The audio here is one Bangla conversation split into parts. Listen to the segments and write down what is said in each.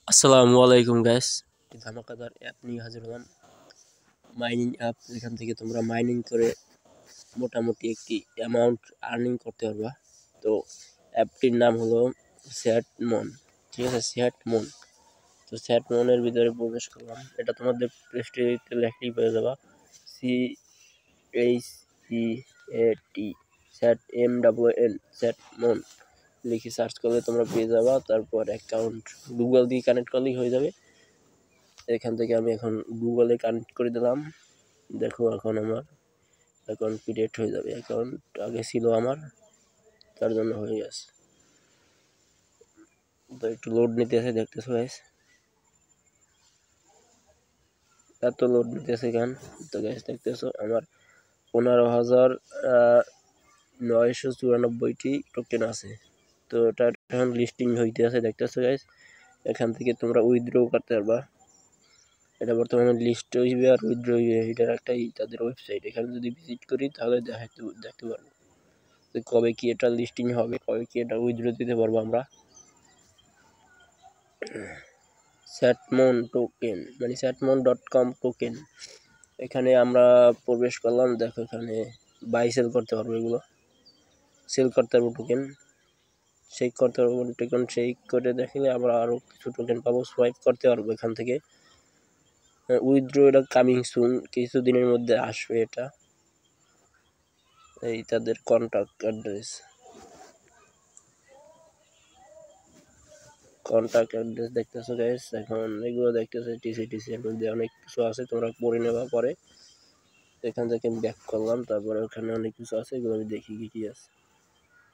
আসসালামু আলাইকুম গাইস, ধামাকাদার অ্যাপ নিয়ে হাজির হলাম। মাইনিং অ্যাপ, যেখান থেকে তোমরা মাইনিং করে মোটামুটি একটি অ্যামাউন্ট আর্নিং করতে পারবা। তো অ্যাপটির নাম হলো স্যাটমন। ঠিক আছে, স্যাটমন। তো স্যাটমনের ভিতরে প্রবেশ করলাম। এটা তোমাদের প্লে স্টোরে লেখলেই পেয়ে যাবা। CHEAT SATMN স্যাটমন লিখে সার্চ করলে তোমরা পেয়ে যাবা। তারপর অ্যাকাউন্ট গুগল দিয়ে কানেক্ট করলেই হয়ে যাবে। এখান থেকে আমি এখন গুগলে কানেক্ট করে দিলাম। দেখো এখন আমার অ্যাকাউন্ট ক্রিয়েট হয়ে যাবে। অ্যাকাউন্ট আগে ছিল আমার, তার জন্য হয়ে গেছে। তো একটু লোড নিতে আছে, দেখতেছো গাইস, এত লোড নিতেছে কেন? তো গাইস দেখতেছো আমার 15,994টি টোকেন আছে। তো এটা এখন লিস্টিং হইতে আছে, দেখতেছো গাইস। এখান থেকে তোমরা উইথড্র করতে পারবা। এটা বর্তমানে লিস্ট হইবে আর উইথড্র হইবে, এটার একটাই তাদের ওয়েবসাইট। এখানে যদি ভিজিট করি তাহলে দেখতে পারবো কবে কি এটা লিস্টিং হবে, কবে কি এটা উইথড্র দিতে পারবো আমরা। স্যাটমন টোকেন মানে স্যাটমন.com টোকেন, এখানে আমরা প্রবেশ করলাম। দেখো এখানে বাই সেল করতে পারবো, এগুলো সেল করতে পারবো। টোকেন শেক করতে পারবো। টোকেন শেক করে দেখলে আমরা আরও কিছু টোকেন পাবো, সোয়াইপ করতে পারবো এখান থেকে। উইথড্র এটা কামিং সুন, কিছুদিনের মধ্যে আসবে এটা। এই তাদের কন্ট্যাক্ট অ্যাড্রেস দেখতেছো গাইস। এখন এগুলো দেখতেছো টিসি এর মধ্যে অনেক কিছু আছে, তোমরা পড়ে নেবা পরে। এখান থেকে আমি ব্যাক করলাম, তারপরে ওখানে অনেক কিছু আছে, এগুলো আমি দেখি কি আছে।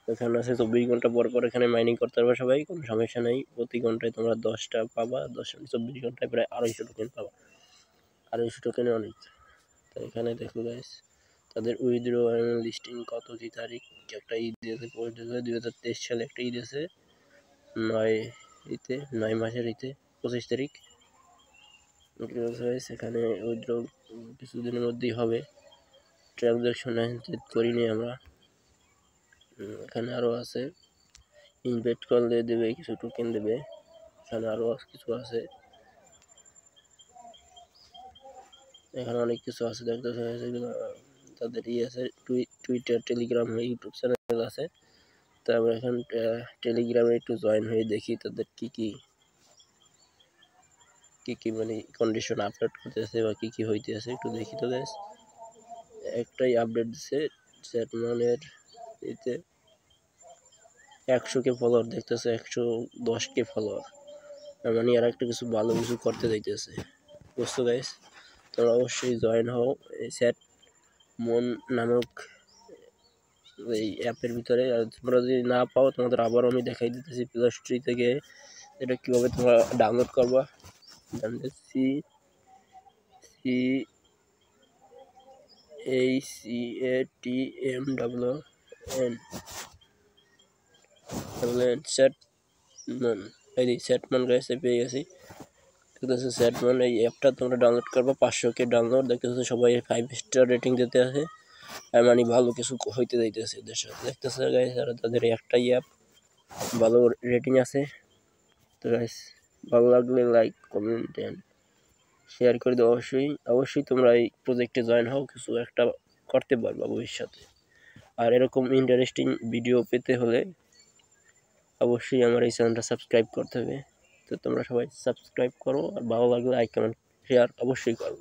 এখানে আছে 24 ঘন্টা পর পর এখানে মাইনিং করতে পারবে সবাই, কোনো সমস্যা নেই। প্রতি ঘন্টায় তোমরা 10টা পাবা, 24 ঘন্টায় প্রায় 250 টোকেন পাবা। 250 টোকেনে অনেক। তো এখানে দেখো গাইস, তাদের উইথড্র লিস্টিং কত কি তারিখ, একটা ঈদ দিয়েছে 2023 সালে, একটা ঈদ আছে 9 মাসের 25 তারিখ। এখানে উইথড্র কিছুদিনের মধ্যেই হবে। ট্রানজাকশন করিনি আমরা। এখানে আরও আছে, ইনভেস্ট করলে দেবে কিছু টোকেন দেবে। এখানে আরও কিছু আছে, এখানে অনেক কিছু আছে দেখতেছে। তাদের আছে টুইটার, টেলিগ্রাম, ইউটিউব চ্যানেল আছে। তারপর এখন টেলিগ্রামে একটু জয়েন হয়ে দেখি তাদের কি কি মানে কন্ডিশন আপলোড করতেছে বা কি হইতেছে, একটু দেখি। তো গাইস একটাই আপডেট দিচ্ছে, স্যাটমনের এতে 100K ফলোয়ার দেখতেছে, 110K ফলোয়ার, মানে আর একটা কিছু ভালো কিছু করতে যাইতেছে, বুঝছো গাইস। তোমরা অবশ্যই জয়েন হও এই স্যাটমন নামক এই অ্যাপের ভিতরে। আর তোমরা যদি না পাও, তোমাদের আবারও আমি দেখাই দিতেছি প্লে স্টোর থেকে এটা কীভাবে তোমরা ডাউনলোড করবা। স্যাটমন, এই স্যাটমন গাইছে পেয়ে গেছি। দেখতেছো স্যাটমন, এই অ্যাপটা তোমরা ডাউনলোড করবা। 500K ডাউনলোড, দেখতেছো সবাই 5 স্টার রেটিং দিতে আছে, মানে ভালো কিছু হইতে যাইতেছে দেশে। দেখতেছো গাইস, আর তাদের একটাই অ্যাপ, ভালো রেটিং আছে। তো গাইস ভালো লাগলে লাইক, কমেন্ট এন্ড শেয়ার করে দাও। অবশ্যই তোমরা এই প্রজেক্টে জয়েন হও, কিছু একটা করতে পারবা ভবিষ্যতে। আর এরকম ইন্টারেস্টিং ভিডিও পেতে হলে অবশ্যই আমার এই চ্যানেলটা সাবস্ক্রাইব করতে হবে। তো তোমরা সবাই সাবস্ক্রাইব করো, আর ভালো লাগলে লাইক, কমেন্ট, শেয়ার অবশ্যই করো।